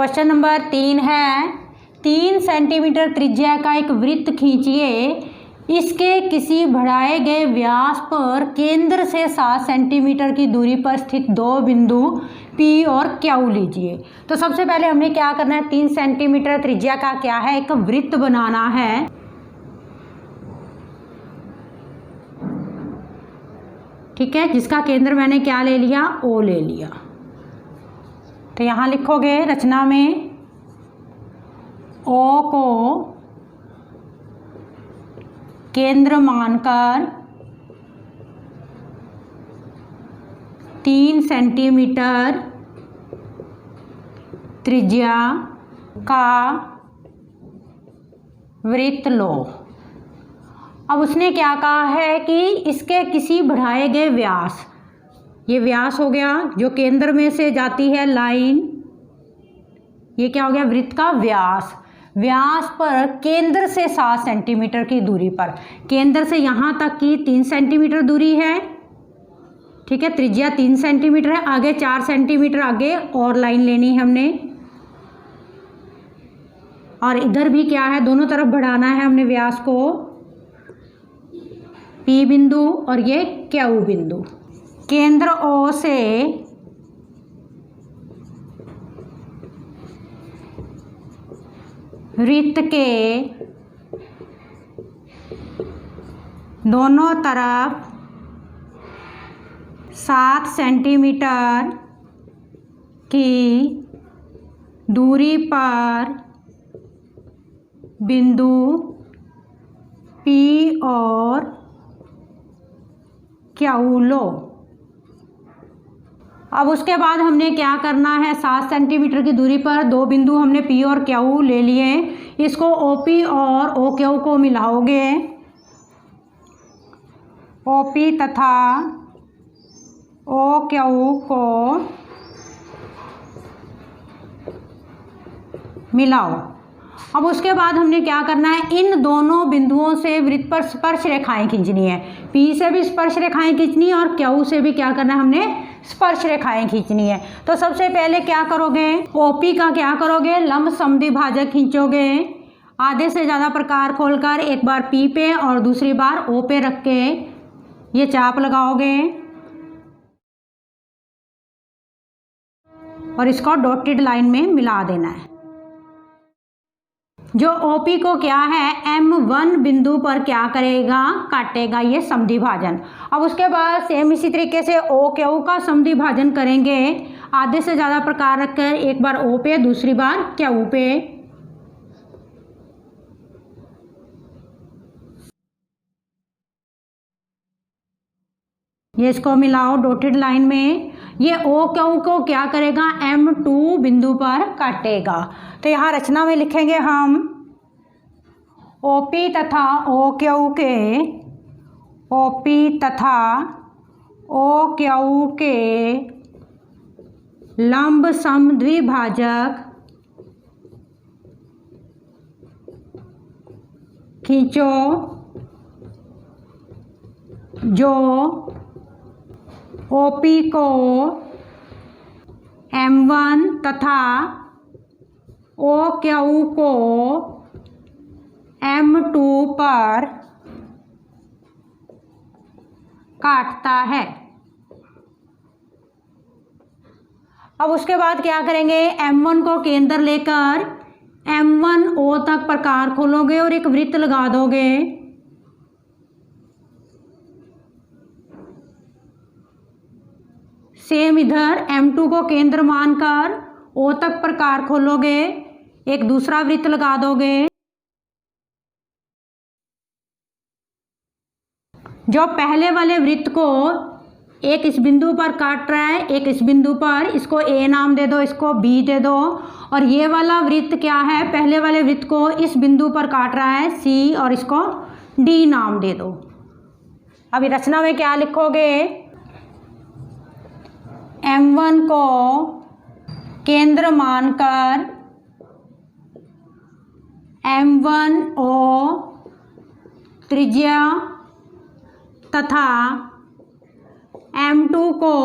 Question number 3 है 3 centimetre त्रिज्या का एक वृत्त खींचिए। इसके किसी बढ़ाए गए व्यास पर केंद्र से 7 सेंटीमीटर की दूरी पर स्थित दो बिंदु P और Q लीजिए। तो सबसे पहले हमने क्या करना है, 3 सेंटीमीटर त्रिज्या का क्या है, एक वृत्त बनाना है। ठीक है, जिसका केंद्र मैंने क्या ले लिया, O ले लिया। तो यहाँ लिखोगे रचना में O को केंद्र मानकर 3 सेंटीमीटर त्रिज्या का वृत्त लो। अब उसने क्या कहा है कि इसके किसी बढ़ाए गए व्यास, ये व्यास हो गया जो केंद्र में से जाती है लाइन, ये क्या हो गया, वृत्त का व्यास। व्यास पर केंद्र से 7 सेंटीमीटर की दूरी पर, केंद्र से यहाँ तक की 3 सेंटीमीटर दूरी है। ठीक है, त्रिज्या 3 सेंटीमीटर है, आगे 4 सेंटीमीटर आगे और लाइन लेनी है हमने, और इधर भी क्या है, दोनों तरफ बढ़ाना है हमने व्यास को, P बिंदु और ये Q बिंदु। केंद्र O से वृत्त के दोनों तरफ 7 सेंटीमीटर की दूरी पर बिंदु P और Q लो। अब उसके बाद हमने क्या करना है, 7 सेंटीमीटर की दूरी पर दो बिंदु हमने P और Q ले लिए। इसको OP और OQ को मिलाओगे, OP तथा OQ को मिलाओ। अब उसके बाद हमने क्या करना है, इन दोनों बिंदुओं से वृत्त पर स्पर्श रेखाएं खींचनी है। P से भी स्पर्श रेखाएं खींचनी है और Q से भी क्या करना है, हमने स्पर्श रेखाएं खींचनी है। तो सबसे पहले क्या करोगे, OP का क्या करोगे, लंब समद्विभाजक खींचोगे। आधे से ज़्यादा प्रकार खोलकर एक बार P पे और दूसरी बार O पे रख के ये चाप लगाओगे और इसको डॉटेड लाइन में मिला देना है। जो OP को क्या है, M1 बिंदु पर क्या करेगा, काटेगा ये समद्विभाजन। अब उसके बाद सेम इसी तरीके से OQ का समद्विभाजन करेंगे। आधे से ज़्यादा प्रकार रखकर एक बार O पे दूसरी बार Q पे। ये इसको मिलाओ डॉटेड लाइन में। ये OQ को क्या करेगा, M2 बिंदु पर काटेगा। तो यहाँ रचना में लिखेंगे हम OP तथा OQ के लंब समद्विभाजक खींचो जो OP को M1 तथा OQ को M2 पर काटता है। अब उसके बाद क्या करेंगे, M1 को केंद्र लेकर M1O तक प्रकार खोलोगे और एक वृत्त लगा दोगे। सेम इधर M2 को केंद्र मानकर O तक प्रकार खोलोगे, एक दूसरा वृत्त लगा दोगे। जो पहले वाले वृत्त को एक इस बिंदु पर काट रहा है, एक इस बिंदु पर, इसको A नाम दे दो, इसको B दे दो। और ये वाला वृत्त क्या है, पहले वाले वृत्त को इस बिंदु पर काट रहा है C और इसको D नाम दे दो। अभी रचना में क्या लिखोगे, M1 को केंद्र मानकर M1O त्रिज्या तथा M2 को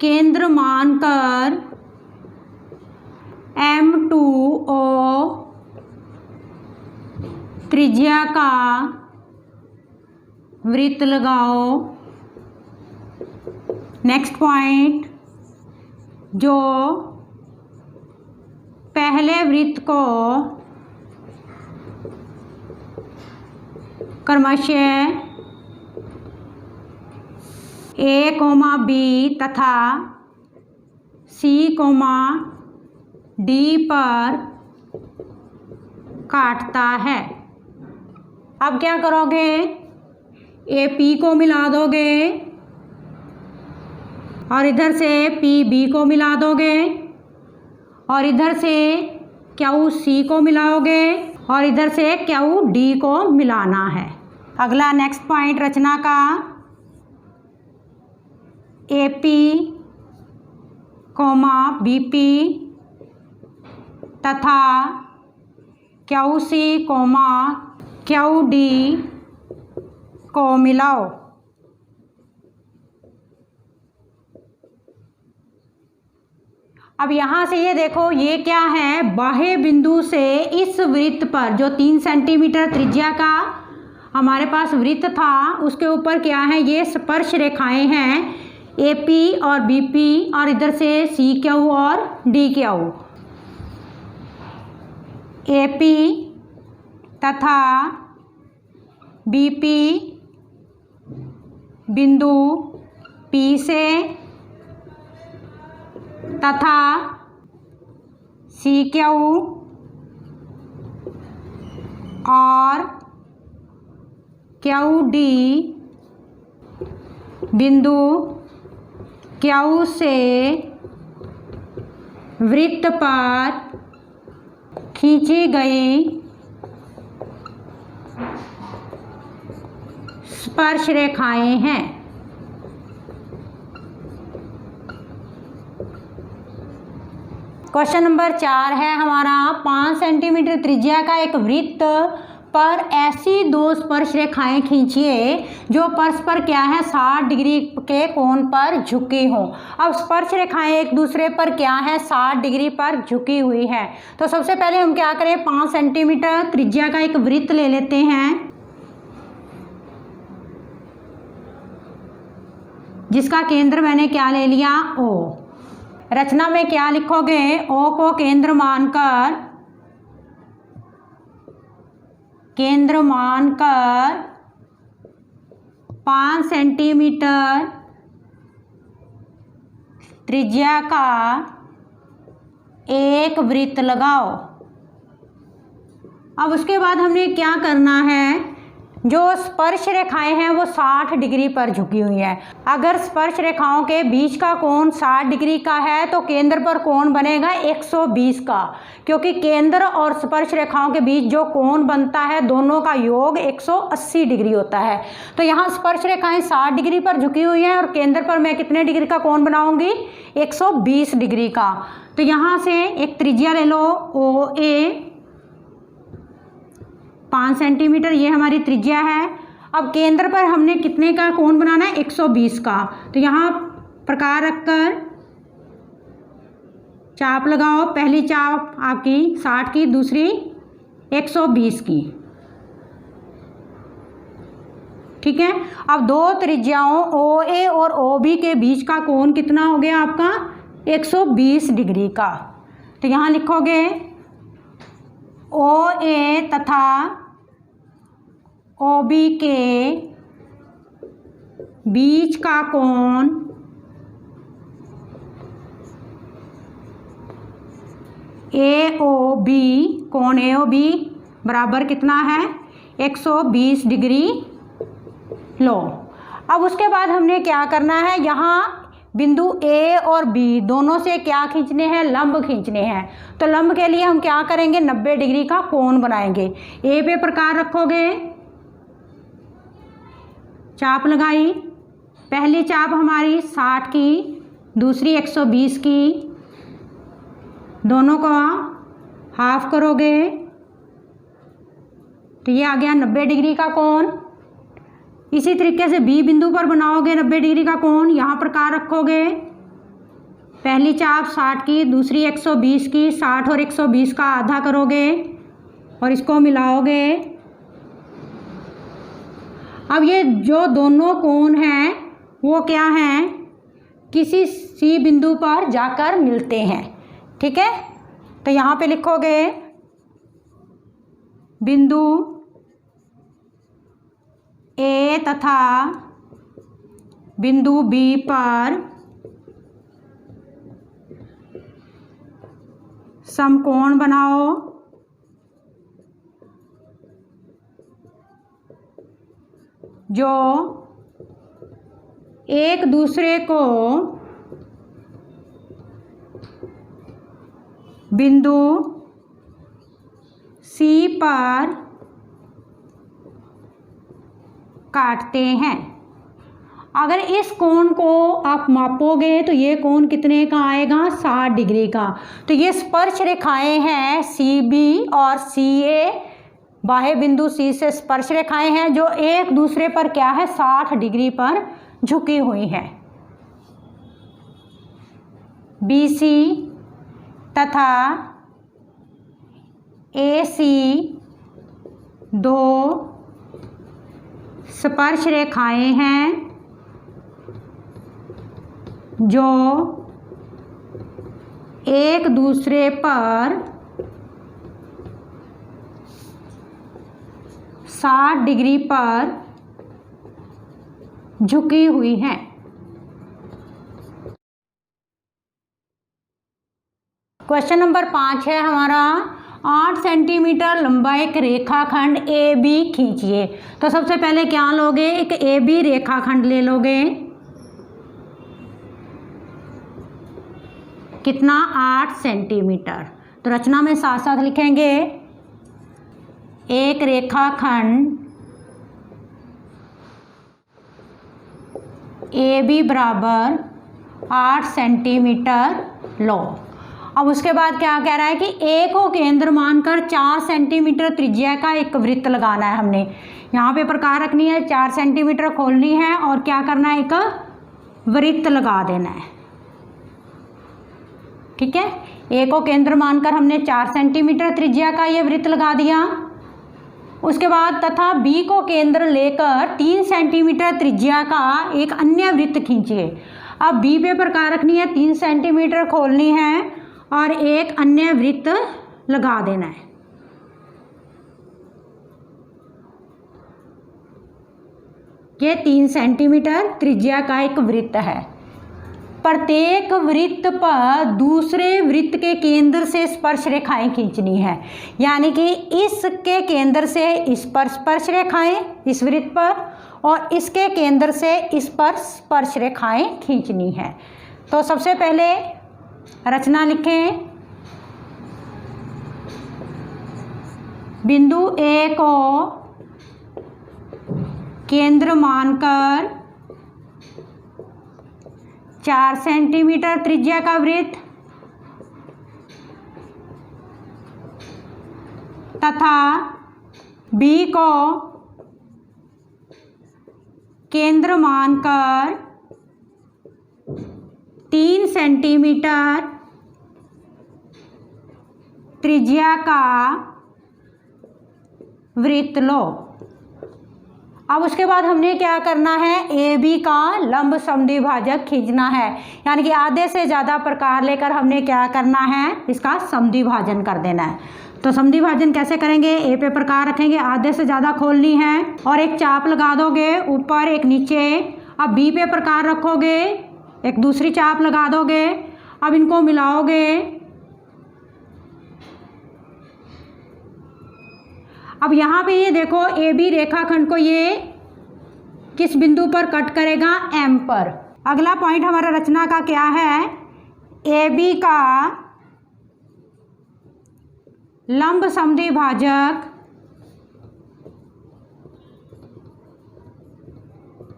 केंद्र मानकर M2O त्रिज्या का वृत्त लगाओ। नेक्स्ट पॉइंट, जो पहले वृत्त को क्रमशः A, B तथा C, D पर काटता है। अब क्या करोगे, AP को मिला दोगे और इधर से PB को मिला दोगे और इधर से QC को मिलाओगे और इधर से QD को मिलाना है। अगला नेक्स्ट पॉइंट रचना का, AP, BP तथा QC, QD को मिलाओ। अब यहाँ से ये देखो, ये क्या है, बाह्य बिंदु से इस वृत्त पर जो 3 सेंटीमीटर त्रिज्या का हमारे पास वृत्त था, उसके ऊपर क्या है, ये स्पर्श रेखाएं हैं AP और BP और इधर से CQ और DQ। AP तथा BP बिंदु P से तथा CQ और QD बिंदु Q से वृत्त पर खींची गई स्पर्श रेखाएं हैं। क्वेश्चन नंबर 4 है हमारा, 5 सेंटीमीटर त्रिज्या का एक वृत्त पर ऐसी 2 स्पर्श रेखाएं खींचिए जो परस्पर क्या है, 60 डिग्री के कोण पर झुकी हो। अब स्पर्श रेखाएं एक दूसरे पर क्या है, 60 डिग्री पर झुकी हुई है। तो सबसे पहले हम क्या करें, 5 सेंटीमीटर त्रिज्या का एक वृत्त ले लेते हैं जिसका केंद्र मैंने क्या ले लिया, O। रचना में क्या लिखोगे, O को केंद्र मानकर 5 सेंटीमीटर त्रिज्या का एक वृत्त लगाओ। अब उसके बाद हमने क्या करना है, जो स्पर्श रेखाएं हैं वो 60 डिग्री पर झुकी हुई है। अगर स्पर्श रेखाओं के बीच का कोण 60 डिग्री का है तो केंद्र पर कोण बनेगा 120 का, क्योंकि केंद्र और स्पर्श रेखाओं के बीच जो कोण बनता है दोनों का योग 180 डिग्री होता है। तो यहाँ स्पर्श रेखाएं 60 डिग्री पर झुकी हुई हैं और केंद्र पर मैं कितने डिग्री का कोण बनाऊंगी, 120 डिग्री का। तो यहाँ से एक त्रिज्या ले लो OA, 5 सेंटीमीटर ये हमारी त्रिज्या है। अब केंद्र पर हमने कितने का कोण बनाना है, 120 का। तो यहाँ प्रकार रखकर चाप लगाओ, पहली चाप आपकी 60 की, दूसरी 120 की, ठीक है। अब 2 त्रिज्याओं OA और OB के बीच का कोण कितना हो गया आपका, 120 डिग्री का। तो यहाँ लिखोगे OA तथा OB के बीच का कोण AOB, कोण AOB बराबर कितना है, 120 डिग्री लो। अब उसके बाद हमने क्या करना है, यहाँ बिंदु A और B दोनों से क्या खींचने हैं, लंब खींचने हैं। तो लंब के लिए हम क्या करेंगे, 90 डिग्री का कोण बनाएंगे। A पे प्रकार रखोगे, चाप लगाई, पहली चाप हमारी 60 की, दूसरी 120 की, दोनों को हाफ करोगे तो ये आ गया 90 डिग्री का कोण। इसी तरीके से B बिंदु पर बनाओगे 90 डिग्री का कोण, यहाँ प्रकार रखोगे, पहली चाप 60 की, दूसरी 120 की। 60 और 120 का आधा करोगे और इसको मिलाओगे। अब ये जो दोनों कोण हैं वो क्या हैं, किसी सी बिंदु पर जाकर मिलते हैं। ठीक है, तो यहाँ पे लिखोगे बिंदु ए तथा बिंदु बी पर समकोण बनाओ। जो एक दूसरे को बिंदु सी पर काटते हैं। अगर इस कोण को आप मापोगे तो ये कोण कितने का आएगा, 60 डिग्री का। तो ये स्पर्श रेखाएं हैं सी बी और सी ए, बाह्य बिंदु सी से स्पर्श रेखाएं हैं जो एक दूसरे पर क्या है, 60 डिग्री पर झुकी हुई हैं। बी सी तथा ए सी दो स्पर्श रेखाएं हैं जो एक दूसरे पर 60 डिग्री पर झुकी हुई हैं। क्वेश्चन नंबर 5 है हमारा, 8 सेंटीमीटर लंबा एक रेखाखंड ए बी खींचिए। तो सबसे पहले क्या लोगे, एक ए बी रेखाखंड ले लोगे। कितना, 8 सेंटीमीटर। तो रचना में साथ साथ लिखेंगे, एक रेखाखंड ए बी बराबर 8 सेंटीमीटर लो। अब उसके बाद क्या कह रहा है कि ए को केंद्र मानकर 4 सेंटीमीटर त्रिज्या का एक वृत्त लगाना है। हमने यहाँ पे प्रकार रखनी है, 4 सेंटीमीटर खोलनी है और क्या करना है, एक वृत्त लगा देना है। ठीक है, ए को केंद्र मानकर हमने 4 सेंटीमीटर त्रिज्या का ये वृत्त लगा दिया। उसके बाद तथा बी को केंद्र लेकर 3 सेंटीमीटर त्रिज्या का एक अन्य वृत्त खींचिए। अब बी पे प्रकार रखनी है, 3 सेंटीमीटर खोलनी है और एक अन्य वृत्त लगा देना है। ये 3 सेंटीमीटर त्रिज्या का एक वृत्त है। प्रत्येक वृत्त पर दूसरे वृत्त के केंद्र से स्पर्श रेखाएं खींचनी है। यानी कि इसके केंद्र से इस पर स्पर्श रेखाएं इस वृत्त पर, और इसके केंद्र से इस पर स्पर्श रेखाएं खींचनी है। तो सबसे पहले रचना लिखें, बिंदु ए को केंद्र मानकर 4 सेंटीमीटर त्रिज्या का वृत्त तथा बी को केंद्र मानकर 3 सेंटीमीटर त्रिज्या का वृत्त लो। अब उसके बाद हमने क्या करना है, ए बी का लंब समद्विभाजक खींचना है। यानी कि आधे से ज़्यादा प्रकार लेकर हमने क्या करना है, इसका समद्विभाजन कर देना है। तो समद्विभाजन कैसे करेंगे, ए पे प्रकार रखेंगे, आधे से ज़्यादा खोलनी है और एक चाप लगा दोगे, ऊपर एक नीचे। अब बी पे प्रकार रखोगे, एक दूसरी चाप लगा दोगे। अब इनको मिलाओगे। अब यहाँ पे ये देखो, ए बी रेखाखंड को ये किस बिंदु पर कट करेगा, एम पर। अगला पॉइंट हमारा रचना का क्या है, ए बी का लंब समद्विभाजक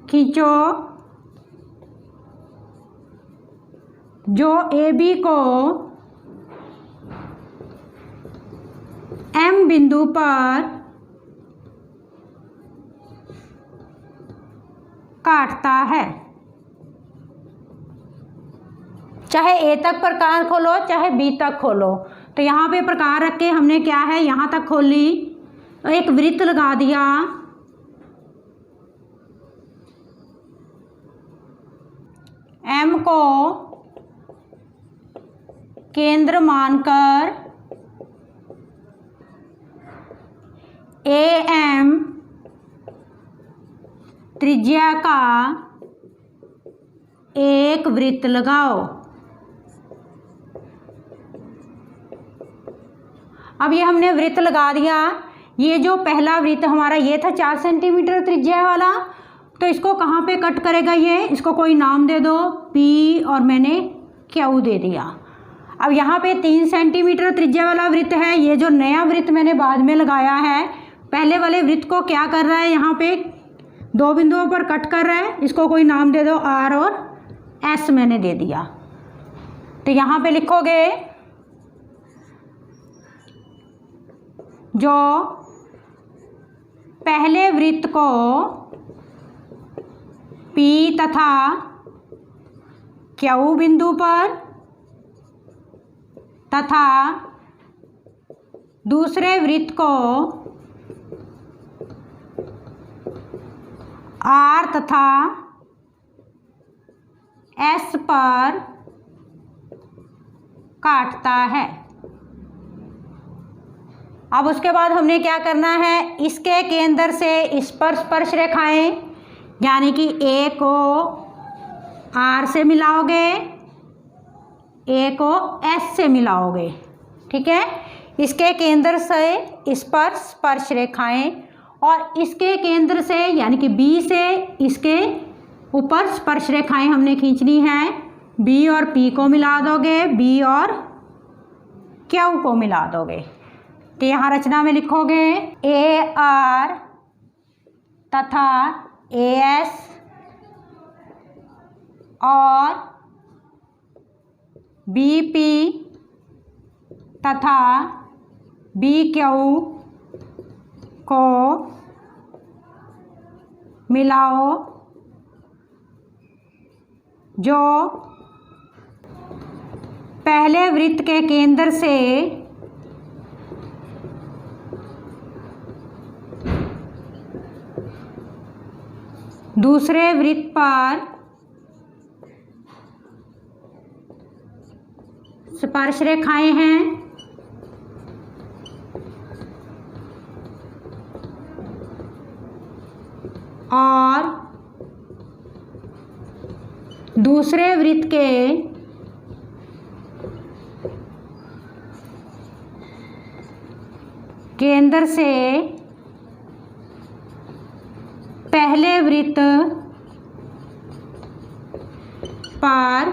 खींचो जो ए बी को एम बिंदु पर काटता है। चाहे ए तक प्रकार खोलो चाहे बी तक खोलो। तो यहाँ पे प्रकार रख के हमने क्या है, यहाँ तक खोली, एक वृत्त लगा दिया, एम को केंद्र मानकर ए एम त्रिज्या का एक वृत्त लगाओ। अब ये हमने वृत्त लगा दिया। ये जो पहला वृत्त हमारा ये था 4 सेंटीमीटर त्रिज्या वाला, तो इसको कहाँ पे कट करेगा ये, इसको कोई नाम दे दो, पी और मैंने क्यू दे दिया। अब यहाँ पे 3 सेंटीमीटर त्रिज्या वाला वृत्त है। ये जो नया वृत्त मैंने बाद में लगाया है, पहले वाले वृत्त को क्या कर रहा है, यहाँ पे 2 बिंदुओं पर कट कर रहा है, इसको कोई नाम दे दो, आर और एस मैंने दे दिया। तो यहाँ पे लिखोगे जो पहले वृत्त को P तथा Q बिंदु पर तथा दूसरे वृत्त को R तथा S पर काटता है। अब उसके बाद हमने क्या करना है, इसके केंद्र से इस पर स्पर्श रेखाएं, यानी कि ए को आर से मिलाओगे, ए को एस से मिलाओगे, ठीक है। इसके केंद्र से इस पर स्पर्श रेखाएं और इसके केंद्र से यानी कि बी से इसके ऊपर स्पर्श रेखाएं हमने खींचनी है। बी और पी को मिला दोगे, बी और क्यू को मिला दोगे। तो यहाँ रचना में लिखोगे ए आर तथा ए एस और बी पी तथा बी क्यू को मिलाओ, जो पहले वृत्त के केंद्र से दूसरे वृत्त पर स्पर्श रेखाएं हैं और दूसरे वृत्त के केंद्र से पहले वृत्त पर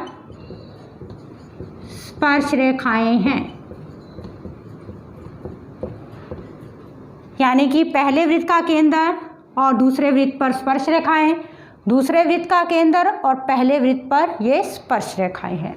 स्पर्श रेखाएं हैं। यानी कि पहले वृत्त का केंद्र और दूसरे वृत्त पर स्पर्श रेखाएं, दूसरे वृत्त का केंद्र और पहले वृत्त पर ये स्पर्श रेखाएं हैं।